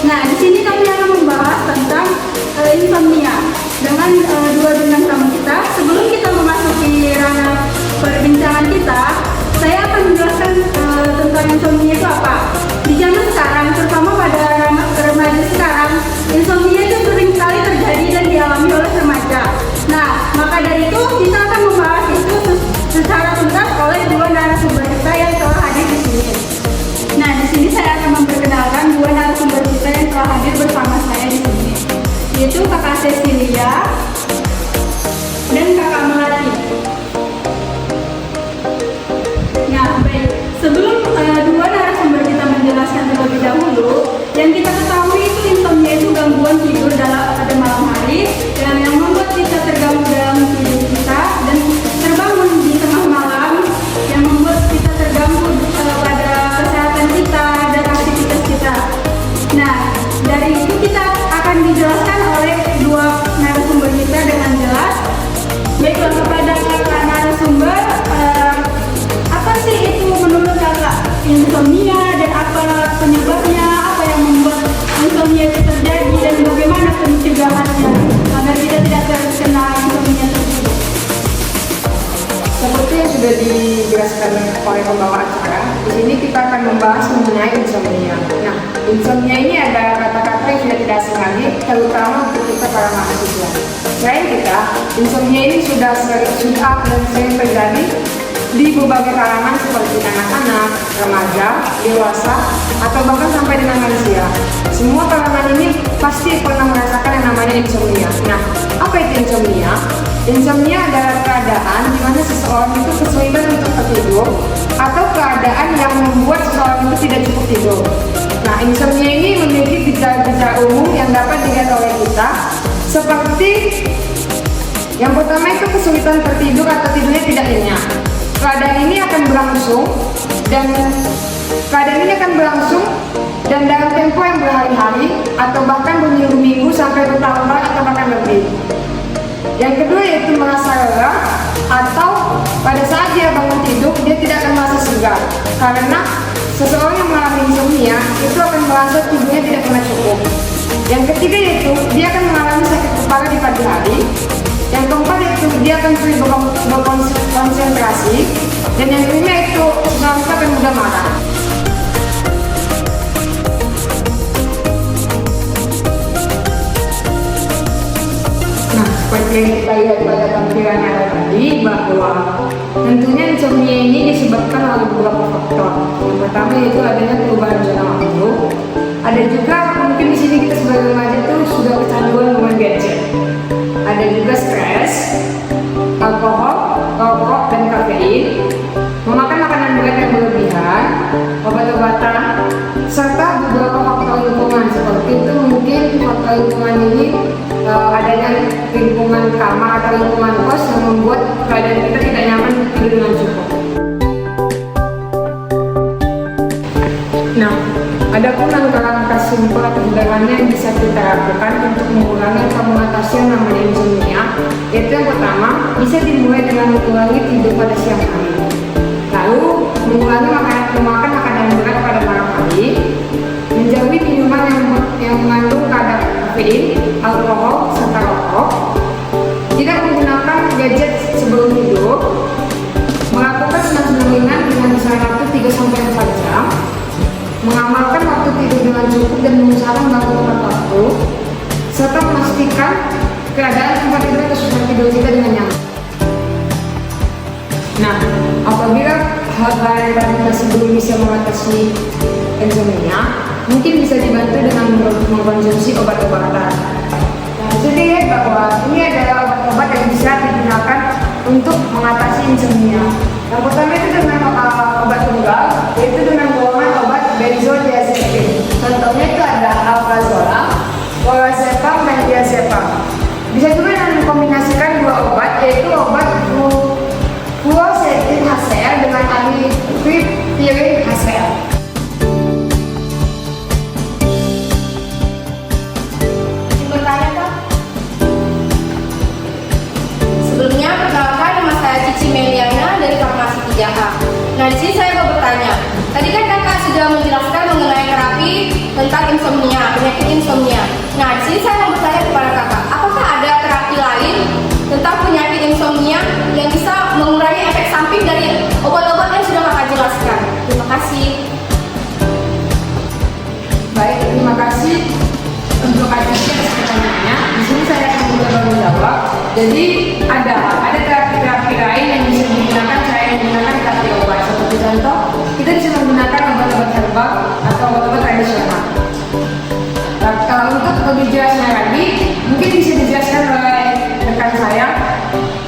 Nah, di sini kami akan membahas tentang insomnia dengan dua bintang tamu kita. Sebelum kita memasuki ranah perbincangan kita, saya akan menjelaskan tentang insomnia itu apa. Di zaman sekarang, terutama pada remaja sekarang, insomnia itu sering sekali terjadi dan dialami oleh remaja. Nah, maka dari itu kita akan membahas itu secara tuntas oleh dua narasumber kita yang telah hadir di sini. Nah, di sini saya akan memperkenalkan dua narasumber kita yang telah hadir bersama saya di sini, yaitu Kakak Cecilia dan Kakak Melati. Nah, baik. Sebelum dua narasumber kita menjelaskan terlebih dahulu, yang kita ketahui itu insomnia itu gangguan tidur pada malam hari yang membuat kita terganggu dalam tidur kita dan terbangun di tengah malam yang membuat kita terganggu pada kesehatan kita dan aktivitas kita. Nah, dari itu kita akan dijelaskan oleh dua narasumber kita dengan jelas. Baiklah, kepada kakak narasumber, apa sih itu menurut kakak insomnia dan apa penyebabnya, apa yang membuat insomnia itu terjadi dan bagaimana pencegahannya agar kita tidak terkena insomnia tersebut? Seperti yang sudah dijelaskan oleh pembawa acara, di sini kita akan membahas mengenai insomnia. Nah, insomnia ini ada kata-kata yang sudah tidak asing lagi, terutama untuk kita para mahasiswa. Selain kita, insomnia ini sudah dan sering terjadi di berbagai kalangan seperti anak-anak, remaja, dewasa, atau bahkan sampai dengan lansia. Semua kalangan ini pasti pernah merasakan yang namanya insomnia. Nah, apa itu insomnia? Insomnia adalah keadaan di mana seseorang itu kesulitan untuk tertidur atau keadaan yang membuat seseorang itu tidak cukup tidur. Nah, insomnia ini memiliki gejala-gejala umum yang dapat dilihat oleh kita, seperti yang pertama itu kesulitan tertidur atau tidurnya tidak nyenyak. Keadaan ini akan berlangsung dan dalam tempo yang berhari-hari atau bahkan berminggu-minggu sampai bertahun-tahun atau bahkan lebih. Yang kedua yaitu merasa lelah atau pada saat dia bangun tidur dia tidak akan merasa segar, karena seseorang yang mengalami insomnia itu akan merasa tidurnya tidak pernah cukup. Yang ketiga yaitu dia akan mengalami sakit kepala di pagi hari. Yang keempat yaitu dia akan sulit berkonsentrasi, dan yang kelima itu seseorang itu akan mudah marah. Nah, seperti yang kita lihat pada tampilannya tadi, bahwa tentunya insomnia ini disebabkan oleh beberapa faktor. Yang pertama yaitu adanya perubahan zona waktu. Ada juga mungkin di sini kita sebagai remaja itu sudah kecanduan dengan gadget. Ada juga stres, alkohol, rokok, dan kafein, memakan makanan berat yang berlebihan, obat-obatan, serta beberapa faktor lingkungan. Seperti itu mungkin faktor lingkungan ini adanya lingkungan kamar atau lingkungan kos yang membuat keadaan kita tidak nyaman tidur dengan cukup. Nah, ada pun langkah-langkah simpel atau sederhana yang bisa kita lakukan untuk mengurangi atau mengatasi yang namanya insomnia. Yaitu yang pertama, bisa dimulai dengan mengurangi tidur pada siang hari. Lalu, mengurangi memakan makanan berat pada malam hari, menjauhi minuman yang mengandung kadar kafein, alkohol, serta rokok, tidak menggunakan gadget sebelum tidur, melakukan senam ringan dengan misalnya waktu 3-4 jam, mengamalkan waktu tidur dengan cukup dan mengusahakan bangun tepat waktu, serta memastikan keadaan tempat tidur atau suasana tidur kita dengan nyaman. Nah, apabila hal-hal yang tadi masih belum bisa mengatasi insomnia, mungkin bisa dibantu dengan mengkonsumsi obat-obatan. Nah, jadi lihat bahwa ini adalah obat-obat yang bisa digunakan untuk mengatasi insomnia. Yang pertama itu dengan obat tunggal, yaitu dengan golongan obat benzodiazepin. Contohnya itu ada alprazolam, lorazepam, dan diazepam. Bisa juga dengan mengkombinasikan dua obat, yaitu obat fluoxetine HCl dengan amitriptyline HCl. Bertanya, Pak? Sebelumnya, perkenalkan nama saya Cici Meliana dari Farmasi 3A. Nah, di sini saya mau bertanya. Tadi kan kakak sudah menjelaskan mengenai terapi tentang insomnia, penyakit insomnia. Nah, di sini saya mau bertanya kepada kakak, apakah ada terapi lain tentang penyakit insomnia yang bisa mengurangi efek samping dari obat-obat yang sudah kakak jelaskan? Terima kasih. Baik, terima kasih untuk atas pertanyaannya. Di sini saya akan menjawab. Jadi ada terapi-terapi lain yang bisa digunakan selain menggunakan terapi obat. Seperti contoh, kita bisa menggunakan obat-obat herbal atau obat-obat tradisional. Nah, kalau untuk lebih jelasnya lagi, mungkin bisa dijelaskan oleh rekan saya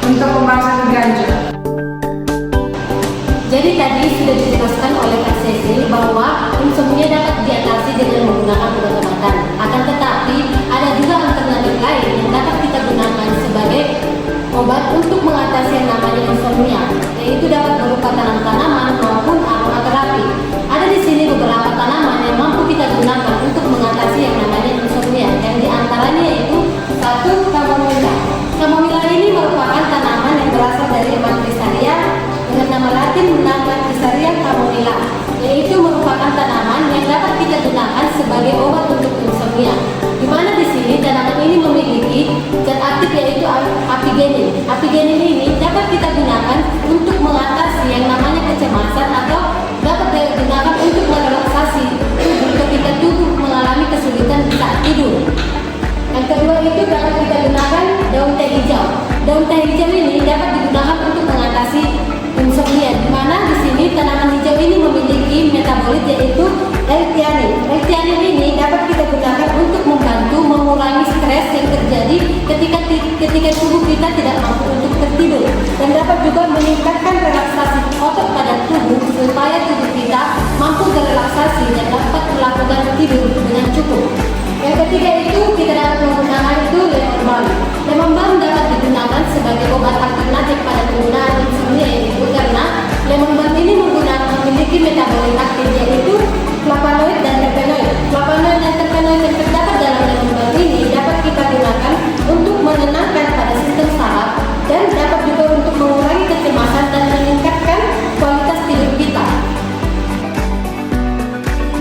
untuk pembahasan lebih lanjut. Jadi tadi sudah dijelaskan oleh Kak Cecil bahwa insomnia dapat diatasi dengan menggunakan obat-obatan. Akan tetapi ada juga alternatif lain yang dapat kita gunakan sebagai obat untuk mengatasi yang namanya insomnia, yaitu dapat berupa tanaman maupun aromaterapi. Ada di sini beberapa tanaman yang mampu kita gunakan untuk mengatasi yang namanya insomnia, yang diantaranya yaitu satu, chamomilla. Chamomilla ini merupakan tanaman yang berasal dari Monsteraceae dengan nama Latin Monsteraceae chamomilla, yaitu merupakan tanaman yang dapat kita gunakan sebagai obat untuk insomnia. Di mana di sini tanaman ini memiliki zat aktif yaitu apigenin. Apigenin ini dapat kita gunakan untuk mengatasi yang namanya kecemasan atau dapat digunakan untuk merelaksasi tubuh ketika tubuh mengalami kesulitan saat tidur. Yang kedua itu dapat kita gunakan daun teh hijau. Daun teh hijau ini dapat digunakan untuk mengatasi insomnia, di mana di sini tanaman hijau ini memiliki metabolit yaitu L-theanine. L-theanine ini dapat kita gunakan untuk membantu mengurangi stres yang terjadi ketika tubuh kita tidak mampu untuk tertidur, dan dapat juga meningkatkan relaksasi otot pada tubuh supaya tubuh kita mampu berrelaksasi dan dapat melakukan tidur dengan cukup. Yang ketiga itu kita dapat menggunakan itu lemon balm. Lemon balm dapat digunakan sebagai obat alternatif pada penggunaan insomnia yaitu karena lemon balm ini memiliki metabolit aktif yaitu flavonoid dan terpenoid. Flavonoid dan terpenoid yang terdapat dalam lemon balm ini dapat kita gunakan untuk menenangkan pada sistem saraf dan dapat juga untuk mengurangi kecemasan dan meningkatkan kualitas tidur kita.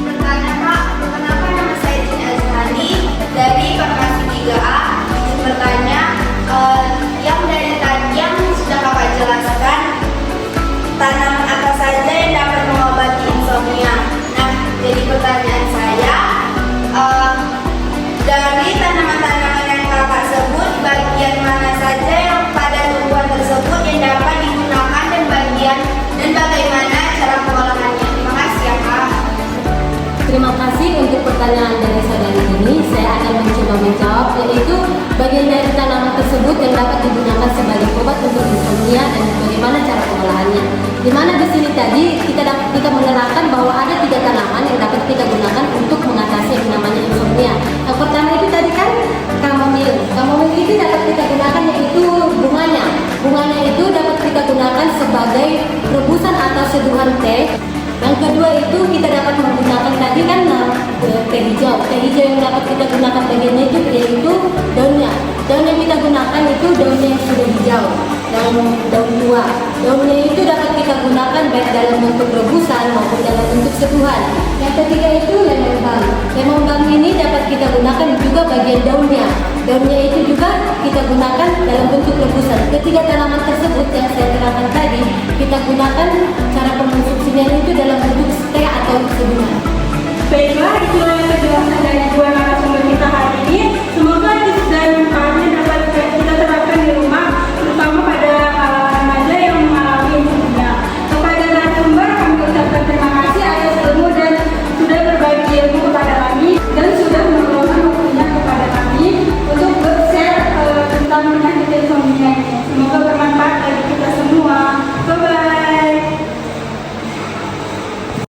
Bertanya, Pak, perkenalkan nama saya Cina Azhani dari Farmasi 3A. Izin bertanya, yang dari tadi yang sudah kakak jelaskan, tanaman apa saja yang dapat mengobati insomnia? Nah, jadi pertanyaan saya, dari tanaman-tanaman yang kakak sebut, bagian mana saja yang pada tumbuhan tersebut yang dapat digunakan dan bagaimana cara pengolahannya? Terima kasih ya, Kak. Terima kasih untuk pertanyaan dari saudari ini. Saya akan mencoba menjawab, yaitu bagian dari tanaman tersebut yang dapat digunakan sebagai obat untuk insomnia dan bagaimana cara pengolahannya. Di mana di sini tadi kita menerangkan bahwa ada 3 tanaman yang dapat kita gunakan untuk mengatasi yang namanya insomnia. Yang pertama itu tadi kan chamomile. Chamomile itu dapat kita gunakan yaitu bunganya. Bunganya itu dapat kita gunakan sebagai rebusan atau seduhan teh. Yang kedua itu kita dapat menggunakan tadi kan teh hijau. Teh hijau yang dapat kita gunakan bagiannya itu yaitu daunnya. Daun yang kita gunakan itu daunnya yang sudah hijau, daun tua. Daunnya itu dapat kita gunakan baik dalam bentuk rebusan maupun dalam bentuk seduhan. Yang ketiga itu lemon balm. Lemon balm ini dapat kita gunakan juga bagian daunnya. Daunnya itu juga kita gunakan dalam bentuk rebusan. Ketiga tanaman tersebut yang saya terangkan tadi kita gunakan cara pengonsumsinya itu dalam bentuk teh atau seduhan. Baiklah, itulah penjelasan dari dua